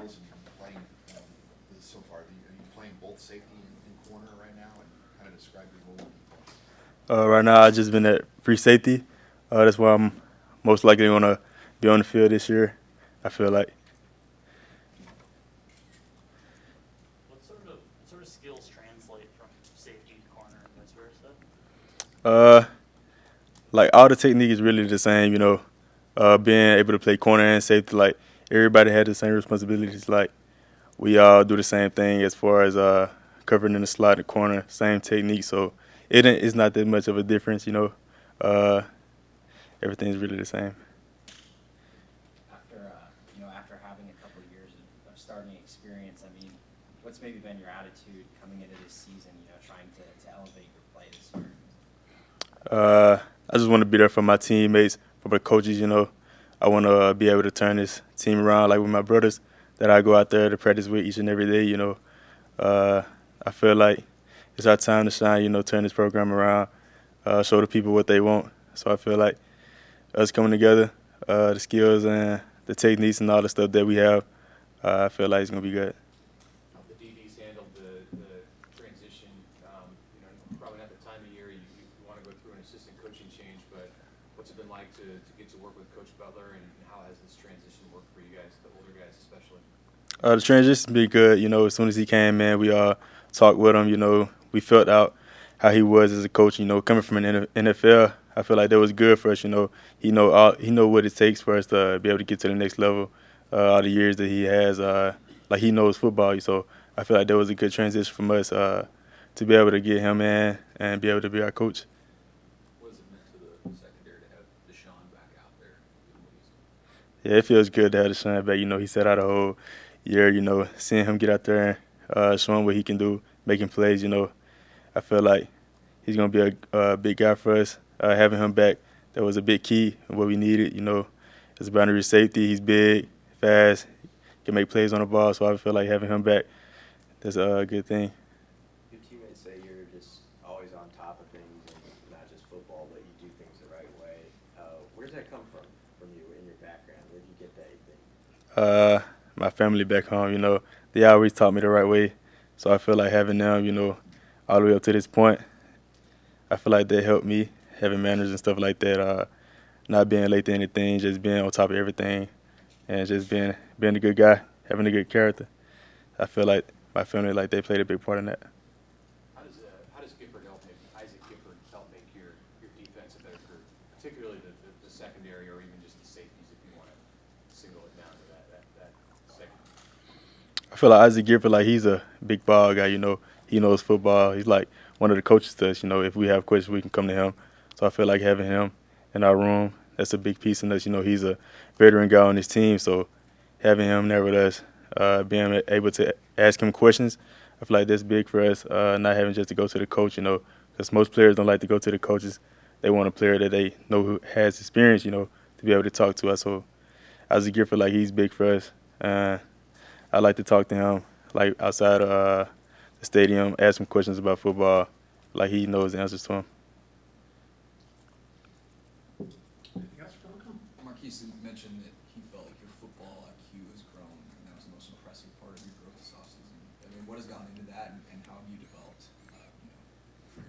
skills and playing so far? Are you playing both safety and corner right now, and kind of describe your role? Right now, I've just been at free safety. That's why I'm most likely going to be on the field this year. I feel like. What sort of skills translate from safety to corner and vice versa? Uh, like all the technique is really the same. Being able to play corner and safety, like everybody had the same responsibilities. Like we all do the same thing as far as covering in the slot, the corner, same technique. So it's not that much of a difference. Uh, Everything's really the same. After having a couple of years of starting experience, I mean, what's maybe been your attitude coming into this season? Trying to elevate your play this year. I just want to be there for my teammates, for my coaches. I want to be able to turn this team around, like with my brothers that I go out there to practice with each and every day. Uh, I feel like it's our time to shine. Turn this program around, show the people what they want. So I feel like us coming together, the skills and the techniques and all the stuff that we have, I feel like it's gonna be good. The DBs handled the transition. Probably not the time of year you want to go through an assistant coaching change, but what's it been like to get to work with Coach Butler, and how has this transition worked for you guys, the older guys especially? The transition be good. As soon as he came in, we talked with him. We felt out how he was as a coach. Coming from an NFL, I feel like that was good for us. He know what it takes for us to be able to get to the next level. All the years that he has, like he knows football. So I feel like that was a good transition from us to be able to get him in and be able to be our coach. What has it meant to the secondary to have Deshaun back out there? Yeah, it feels good to have Deshaun back. He sat out a whole year. Seeing him get out there and showing what he can do, making plays. I feel like he's gonna be a big guy for us. Having him back, that was a big key of what we needed. As a boundary safety, he's big, fast, can make plays on the ball. So I feel like having him back, that's a good thing. Your teammates say you're just always on top of things, and not just football, but you do things the right way. Where does that come from you in your background? Where do you get that, you think? My family back home, they always taught me the right way. So I feel like having them, all the way up to this point, I feel like they helped me having manners and stuff like that. Not being late to anything, just being on top of everything, and just being a good guy, having a good character. I feel like my family, like they played a big part in that. How does Gifford help make Isaac Gifford help make your defense a better group, particularly the secondary or even just the safeties if you want to single it down to that second? I feel like Isaac Gifford, like he's a big ball guy. He knows football. He's like one of the coaches to us. If we have questions, we can come to him. So I feel like having him in our room, that's a big piece in us. He's a veteran guy on his team, so having him there with us, being able to ask him questions, I feel like that's big for us. Not having just to go to the coach, because most players don't like to go to the coaches. They want a player that they know who has experience, to be able to talk to us. So Isaac Gifford, like he's big for us. I like to talk to him, like outside of the stadium, ask him questions about football, like he knows the answers to them. Anything else for Malcolm? Marquise mentioned that he felt like your football IQ has grown, and that was the most impressive part of your growth this offseason. I mean, what has gone into that, and how have you developed for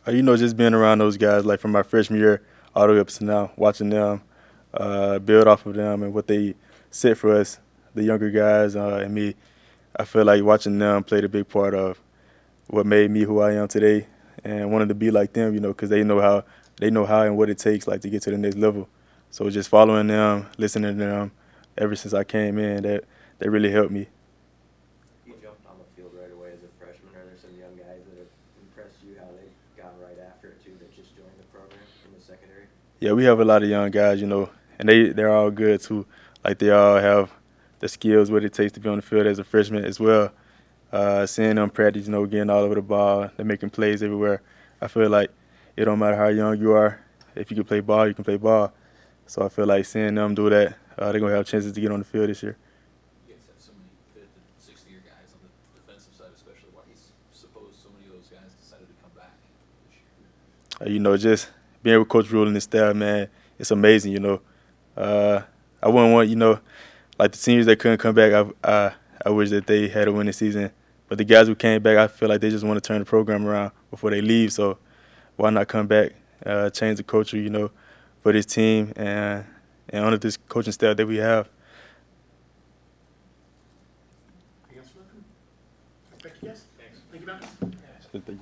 him? Just being around those guys, like from my freshman year all the way up to now, watching them build off of them and what they set for us, the younger guys and me. I feel like watching them played a big part of what made me who I am today, and wanted to be like them, because they know how and what it takes, like to get to the next level. So just following them, listening to them, ever since I came in, that really helped me. You jumped on the field right away as a freshman. Are there some young guys that have impressed you, how they've gone right after it too, that just joined the program from the secondary? Yeah, we have a lot of young guys, and they're all good too. Like they all have the skills, what it takes to be on the field as a freshman as well. Seeing them practice, getting all over the ball, they're making plays everywhere. I feel like it don't matter how young you are. If you can play ball, you can play ball. So I feel like seeing them do that, they're gonna have chances to get on the field this year. You guys have so many fifth and sixth year guys on the defensive side, especially. Why do you suppose so many of those guys decided to come back this year? Just being with Coach Rule and his staff, man, it's amazing. I wouldn't want, like the seniors that couldn't come back, I wish that they had a winning season. But the guys who came back, I feel like they just want to turn the program around before they leave. So why not come back, change the culture, you know, for this team and honor this coaching staff that we have. Anything else, Malcolm? Thank you, guys. Thanks. Thank you, Malcolm. Thank you.